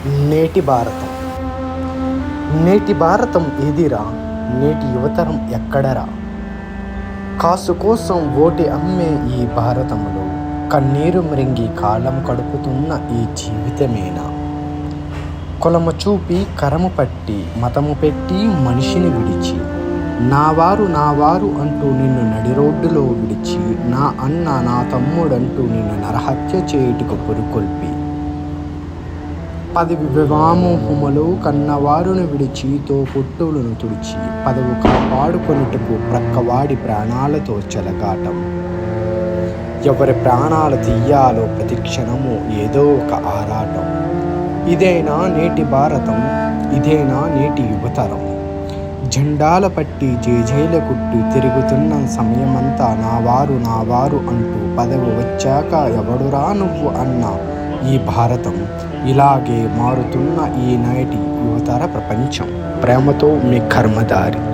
నేటి భారతం. నేటి భారతం ఏదిరా? నేటి యువతరం ఎక్కడరా? కాసు కోసం ఓటి అమ్మే ఈ భారతములో కన్నీరు మృంగి కాలం గడుపుతున్న ఈ జీవితమేనా? కులము చూపి కరము పట్టి మతము పెట్టి మనిషిని విడిచి నా వారు అంటూ నిన్ను నడి రోడ్డులో విడిచి నా అన్న నా తమ్ముడంటూ నిన్ను నరహత్య చేయుటకు పురుకొల్పి పదవి వ్యామోహములో కన్నవారును విడిచి తోపుట్టులను తుడిచి పదవు కాపాడుకొనుటకు ప్రక్కవాడి ప్రాణాలతో చెలగాటం. ఎవరి ప్రాణాలు తీయాలో ప్రతి క్షణము ఏదో ఒక ఆరాటం. ఇదేనా నేటి భారతం? ఇదేనా నేటి యువతరం? జెండాల పట్టి జేజేల కుట్టి తిరుగుతున్న సమయమంతా నా వారు అంటూ పదవి వచ్చాక ఎవడురా నువ్వు అన్న ఈ భారతం. ఇలాగే మారుతున్న ఈ నాటి యువతర ప్రపంచం. ప్రేమతో మీ కర్మదారి.